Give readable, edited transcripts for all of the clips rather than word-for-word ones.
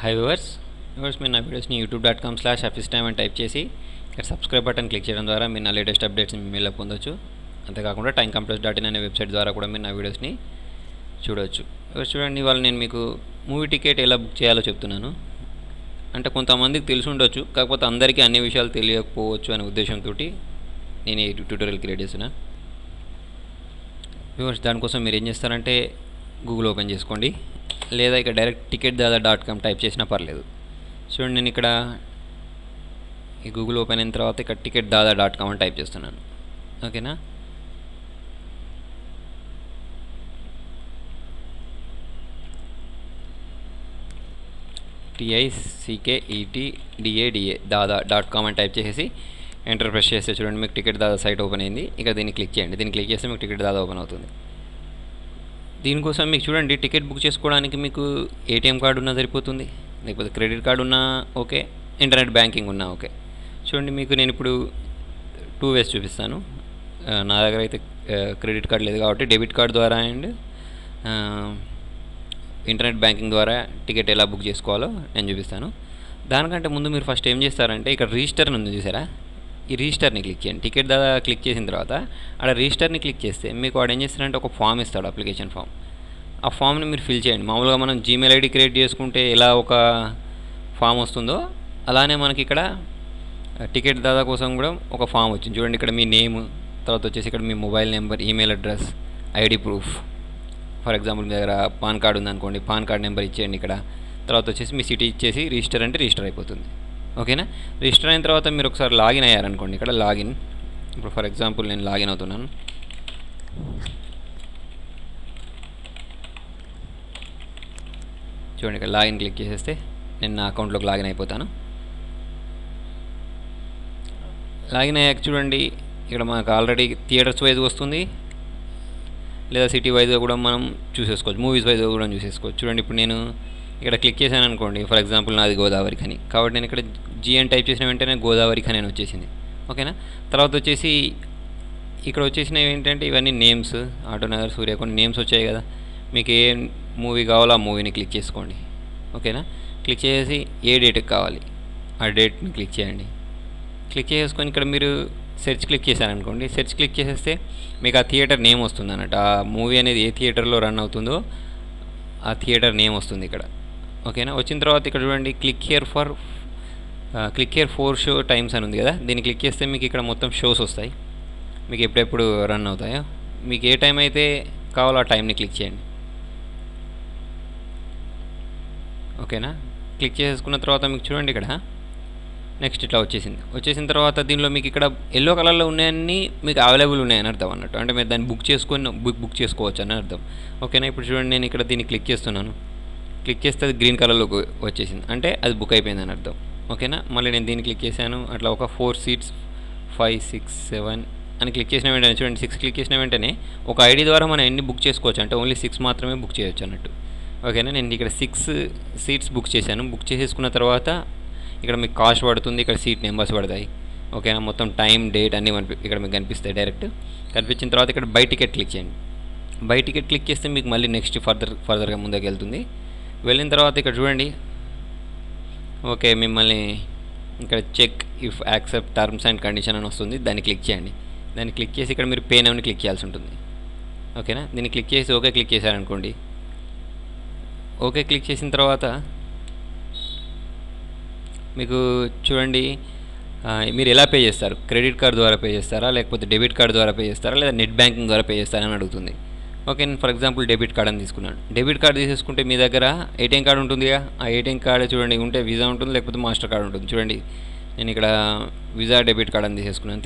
High viewers మీరు నా వీడియోస్ని youtube.com/officetime అని టైప్ చేసి ఇక్కడ సబ్స్క్రైబ్ బటన్ క్లిక్ చేయడం ద్వారా మీరు నా లేటెస్ట్ అప్డేట్స్ని మీలో పొందొచ్చు. అంతేకాకుండా timecompress.in అనే వెబ్సైట్ ద్వారా కూడా మీరు నా వీడియోస్ని చూడవచ్చు. చూడండి, ఇవాళ నేను మీకు మూవీ టికెట్ ఎలా బుక్ చేయాలో చెప్తున్నాను. అంటే కొంతమందికి తెలిసి ఉండొచ్చు, కాకపోతే అందరికీ అన్ని విషయాలు తెలియకపోవచ్చు అనే ఉద్దేశంతో నేను ఈ ట్యూటోరియల్ క్రియేట్ చేస్తున్నాను. వ్యూవర్స్, దానికోసం మీరు ఏం చేస్తారంటే గూగుల్ ఓపెన్ చేసుకోండి, లేదా ఇక డైరెక్ట్ ticketdada.com టైప్ చేసినా పర్లేదు. చూడండి, నేను ఇక్కడ ఈ గూగుల్ ఓపెన్ అయిన తర్వాత ఇక్కడ ticketdada.com అని టైప్ చేస్తున్నాను. ఓకేనా, TICKETDADA.com అని టైప్ చేసేసి ఎంటర్ ప్రెస్ చేస్తే చూడండి మీకు టికెట్ దాదా సైట్ ఓపెన్ అయింది. ఇక దీన్ని క్లిక్ చేయండి. దీన్ని క్లిక్ చేస్తే మీకు టికెట్ దాదా ఓపెన్ అవుతుంది. దీనికోసం మీకు చూడండి, టికెట్ బుక్ చేసుకోవడానికి మీకు ఏటీఎం కార్డు ఉన్నా సరిపోతుంది, లేకపోతే క్రెడిట్ కార్డు ఉన్నా ఓకే, ఇంటర్నెట్ బ్యాంకింగ్ ఉన్నా ఓకే. చూడండి, మీకు నేను ఇప్పుడు 2 వేస్ చూపిస్తాను. నా దగ్గర అయితే క్రెడిట్ కార్డు లేదు కాబట్టి డెబిట్ కార్డు ద్వారా అండ్ ఇంటర్నెట్ బ్యాంకింగ్ ద్వారా టికెట్ ఎలా బుక్ చేసుకోవాలో నేను చూపిస్తాను. దానికంటే ముందు మీరు ఫస్ట్ ఏం చేస్తారంటే ఇక్కడ రిజిస్టర్ ఉంది చూసారా, ఈ రిజిస్టర్ని క్లిక్ చేయండి. టికెట్ దాదా క్లిక్ చేసిన తర్వాత అక్కడ రిజిస్టర్ని క్లిక్ చేస్తే మీకు వాడు ఏం చేస్తారంటే ఒక ఫామ్ ఇస్తాడు, అప్లికేషన్ ఫామ్. ఆ ఫామ్ని మీరు ఫిల్ చేయండి. మామూలుగా మనం జీమెయిల్ ఐడి క్రియేట్ చేసుకుంటే ఎలా ఒక ఫామ్ వస్తుందో అలానే మనకి ఇక్కడ టికెట్ దాదా కోసం కూడా ఒక ఫామ్ వచ్చింది. చూడండి, ఇక్కడ మీ నేమ్, తర్వాత వచ్చేసి ఇక్కడ మీ mobile number, email address, ID proof. For example మీ దగ్గర పాన్ కార్డు ఉందనుకోండి, పాన్ కార్డ్ నెంబర్ ఇచ్చేయండి ఇక్కడ. తర్వాత వచ్చేసి మీ సిటీ ఇచ్చేసి రిజిస్టర్ అంటే రిజిస్టర్ అయిపోతుంది. ఓకేనా, రిజిస్టర్ అయిన తర్వాత మీరు ఒకసారి లాగిన్ అయ్యారనుకోండి, ఇక్కడ లాగిన్. ఇప్పుడు ఫర్ ఎగ్జాంపుల్ నేను లాగిన్ అవుతున్నాను. చూడండి, ఇక్కడ లాగిన్ క్లిక్ చేసేస్తే నేను నా అకౌంట్లోకి లాగిన్ అయిపోతాను. లాగిన్ అయ్యాక చూడండి, ఇక్కడ మనకు ఆల్రెడీ థియేటర్స్ వైజ్ వస్తుంది, లేదా సిటీ వైజ్గా కూడా మనం చూసేసుకోవచ్చు, మూవీస్ వైజ్గా కూడా చూసేసుకోవచ్చు. చూడండి, ఇప్పుడు నేను ఇక్కడ క్లిక్ చేశాను అనుకోండి, ఫర్ ఎగ్జాంపుల్ నాది గోదావరి ఖని కాబట్టి నేను ఇక్కడ GN టైప్ చేసిన వెంటనే గోదావరి ఖని అని వచ్చేసింది. ఓకేనా, తర్వాత వచ్చేసి ఇక్కడ వచ్చేసినవి ఏంటంటే ఇవన్నీ నేమ్స్, ఆటోనగర్, సూర్య, కొన్ని నేమ్స్ వచ్చాయి కదా. మీకు ఏ మూవీ కావాలో ఆ మూవీని క్లిక్ చేసుకోండి. ఓకేనా, క్లిక్ చేసి ఏ డేట్కి కావాలి ఆ డేట్ని క్లిక్ చేయండి. క్లిక్ చేసుకొని ఇక్కడ మీరు సెర్చ్ క్లిక్ చేశారనుకోండి, సెర్చ్ క్లిక్ చేసేస్తే మీకు ఆ థియేటర్ నేమ్ వస్తుంది అన్నట్టు. ఆ మూవీ అనేది ఏ థియేటర్లో రన్ అవుతుందో ఆ థియేటర్ నేమ్ వస్తుంది ఇక్కడ. ఓకేనా, వచ్చిన తర్వాత ఇక్కడ చూడండి క్లిక్ హియర్ 4 షో టైమ్స్ అని ఉంది కదా, దీన్ని క్లిక్ చేస్తే మీకు ఇక్కడ మొత్తం షోస్ వస్తాయి, మీకు ఎప్పుడెప్పుడు రన్ అవుతాయో. మీకు ఏ టైం అయితే కావాలో ఆ టైంని క్లిక్ చేయండి. ఓకేనా, క్లిక్ చేసుకున్న తర్వాత మీకు చూడండి ఇక్కడ నెక్స్ట్ ఇట్లా వచ్చేసిన తర్వాత దీనిలో మీకు ఇక్కడ ఎల్లో కలర్లో ఉన్నాయన్నీ మీకు అవైలబుల్ ఉన్నాయని అర్థం అన్నట్టు. అంటే మీరు దాన్ని బుక్ చేసుకోవచ్చు అని అర్థం. ఓకేనా, ఇప్పుడు చూడండి నేను ఇక్కడ దీన్ని క్లిక్ చేస్తున్నాను. క్లిక్ చేస్తే అది గ్రీన్ కలర్లోకి వచ్చేసింది, అంటే అది బుక్ అయిపోయిందని అర్థం. ఓకేనా, మళ్ళీ నేను దీన్ని క్లిక్ చేశాను. అట్లా ఒక 4 సీట్స్ 5, 6, 7 అని క్లిక్ చేసిన వెంటనే చూడండి 6 క్లిక్ చేసిన వెంటనే ఒక ఐడి ద్వారా మనం ఎన్ని బుక్ చేసుకోవచ్చు అంటే ఓన్లీ 6 మాత్రమే బుక్ చేయొచ్చు అన్నట్టు. ఓకేనా, నేను ఇక్కడ 6 సీట్స్ బుక్ చేశాను. బుక్ చేసేసుకున్న తర్వాత ఇక్కడ మీకు కాస్ట్ పడుతుంది, ఇక్కడ సీట్ నెంబర్స్ పడతాయి. ఓకేనా, మొత్తం టైం, డేట్ అన్నీ ఇక్కడ మీకు కనిపిస్తాయి. డైరెక్ట్ కనిపించిన తర్వాత ఇక్కడ బై టికెట్ క్లిక్ చేయండి. బై టికెట్ క్లిక్ చేస్తే మీకు మళ్ళీ నెక్స్ట్ ఫర్దర్గా ముందుకు వెళ్తుంది. వెళ్ళిన తర్వాత ఇక్కడ చూడండి, ఓకే, మిమ్మల్ని ఇక్కడ check if accept terms and condition అని వస్తుంది, దాన్ని క్లిక్ చేయండి. దాన్ని క్లిక్ చేసి ఇక్కడ మీరు పే నౌని క్లిక్ చేయాల్సి ఉంటుంది. ఓకేనా, దీన్ని క్లిక్ చేసి ఓకే క్లిక్ చేశారనుకోండి. ఓకే క్లిక్ చేసిన తర్వాత మీకు చూడండి మీరు ఎలా పే చేస్తారు, క్రెడిట్ కార్డ్ ద్వారా పే చేస్తారా, లేకపోతే డెబిట్ కార్డ్ ద్వారా పే చేస్తారా, లేదా నెట్ బ్యాంకింగ్ ద్వారా పే చేస్తారా అని అడుగుతుంది. ఓకే, నేను ఫర్ ఎగ్జాంపుల్ డెబిట్ కార్డ్ అని తీసుకున్నాను. డెబిట్ కార్డ్ తీసేసుకుంటే మీ దగ్గర ఏటీఎం కార్డు ఉంటుందిగా, ఆ ఏటీఎం కార్డు చూడండి ఉంటే వీసా ఉంటుంది, లేకపోతే మాస్టర్ కార్డ్ ఉంటుంది. చూడండి, నేను ఇక్కడ వీసా డెబిట్ కార్డ్ అని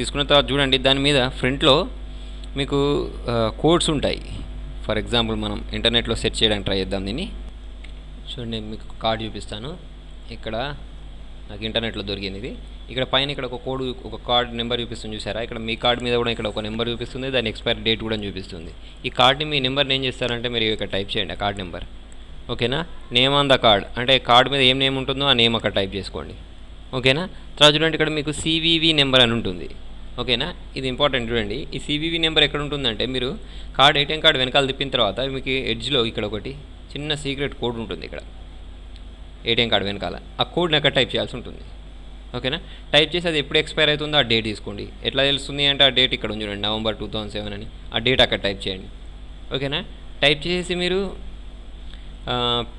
తీసుకున్న తర్వాత చూడండి దాని మీద ఫ్రంట్లో మీకు కోడ్స్ ఉంటాయి. ఫర్ ఎగ్జాంపుల్ మనం ఇంటర్నెట్లో సెర్చ్ చేయడానికి ట్రై చేద్దాం దీన్ని. చూడండి, మీకు కార్డ్ చూపిస్తాను. ఇక్కడ నాకు ఇంటర్నెట్లో దొరికింది ఇది. ఇక్కడ పైన ఇక్కడ ఒక కార్డ్ నెంబర్ చూపిస్తుంది చూసారా, ఇక్కడ మీ కార్డ్ మీద కూడా ఇక్కడ ఒక నెంబర్ చూపిస్తుంది, దాని ఎక్స్పైరీ డేట్ కూడా చూపిస్తుంది. ఈ కార్డ్ని మీ నెంబర్ని ఏం చేస్తారంటే మీరు ఇక్కడ టైప్ చేయండి ఆ కార్డ్ నెంబర్. ఓకేనా, నేమ్ ఆన్ ద కార్డ్ అంటే కార్డ్ మీద ఏం నేమ్ ఉంటుందో ఆ నేమ్ అక్కడ టైప్ చేసుకోండి. ఓకేనా, తర్వాత చూడండి ఇక్కడ మీకు CVV నెంబర్ అని ఉంటుంది. ఓకేనా, ఇది ఇంపార్టెంట్. చూడండి, ఈ CVV నెంబర్ ఎక్కడ ఉంటుందంటే మీరు ఏటీఎం కార్డ్ వెనకాల తిప్పిన తర్వాత మీకు ఎడ్జ్లో ఇక్కడ ఒకటి చిన్న సీక్రెట్ కోడ్ ఉంటుంది. ఇక్కడ ఏటీఎం కార్డు వెనకాల ఆ కోడ్ని అక్కడ టైప్ చేయాల్సి ఉంటుంది. ఓకేనా? టైప్ చేసి అది ఎప్పుడు ఎక్స్పైర్ అవుతుందో ఆ డేట్ తీసుకోండి. ఎట్లా తెలుస్తుంది అంటే ఆ డేట్ ఇక్కడ ఉంది చూడండి, నవంబర్ 2007 అని. ఆ డేట్ అక్కడ టైప్ చేయండి. ఓకేనా? టైప్ చేసి మీరు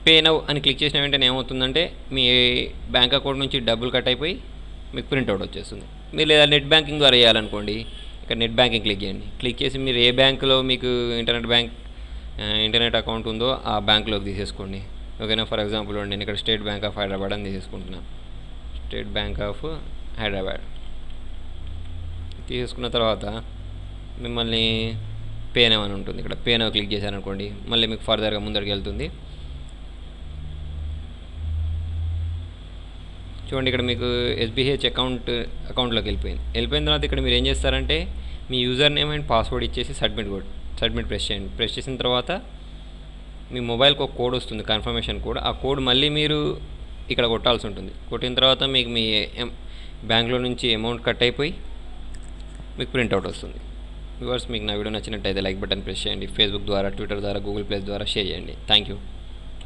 పే నౌ అని క్లిక్ చేసిన వెంటనే ఏమవుతుందంటే మీ బ్యాంక్ అకౌంట్ నుంచి డబ్బులు కట్ అయిపోయి మీకు ప్రింట్అవుట్ వచ్చేస్తుంది. మీరు లేదా నెట్ బ్యాంకింగ్ ద్వారా చేయాలనుకోండి, ఇక్కడ నెట్ బ్యాంకింగ్ క్లిక్ చేయండి. క్లిక్ చేసి మీరు ఏ బ్యాంకులో మీకు ఇంటర్నెట్ అకౌంట్ ఉందో ఆ బ్యాంకులోకి తీసేసుకోండి. ఓకేనా? ఫర్ ఎగ్జాంపుల్ నేను ఇక్కడ స్టేట్ బ్యాంక్ ఆఫ్ హైదరాబాద్ అని తీసేసుకుంటున్నాను. స్టేట్ బ్యాంక్ ఆఫ్ హైదరాబాద్ తీసేసుకున్న తర్వాత మిమ్మల్ని పే నౌ అని ఉంటుంది. ఇక్కడ పే నౌ క్లిక్ చేశారనుకోండి, మళ్ళీ మీకు ఫర్దర్గా ముందరికి వెళ్తుంది. చూడండి, ఇక్కడ మీకు ఎస్బీహెచ్ అకౌంట్లోకి వెళ్ళిపోయిన తర్వాత ఇక్కడ మీరు ఏం చేస్తారంటే మీ యూజర్ నేమ్ అండ్ పాస్వర్డ్ ఇచ్చేసి సబ్మిట్ ప్రెస్ చేయండి. ప్రెస్ చేసిన తర్వాత మీ మొబైల్కి ఒక కోడ్ వస్తుంది, కన్ఫర్మేషన్ కోడ్. ఆ కోడ్ మళ్ళీ మీరు ఇక్కడ కొట్టాల్సి ఉంటుంది. కొట్టిన తర్వాత మీకు మీ బ్యాంక్లో నుంచి అమౌంట్ కట్ అయిపోయి మీకు ప్రింట్అవుట్ వస్తుంది. వ్యూవర్స్, మీకు నా వీడియో నచ్చినట్టయితే లైక్ బటన్ ప్రెస్ చేయండి. ఫేస్బుక్ ద్వారా, ట్విట్టర్ ద్వారా, గూగుల్ ప్లస్ ద్వారా షేర్ చేయండి. Thank you.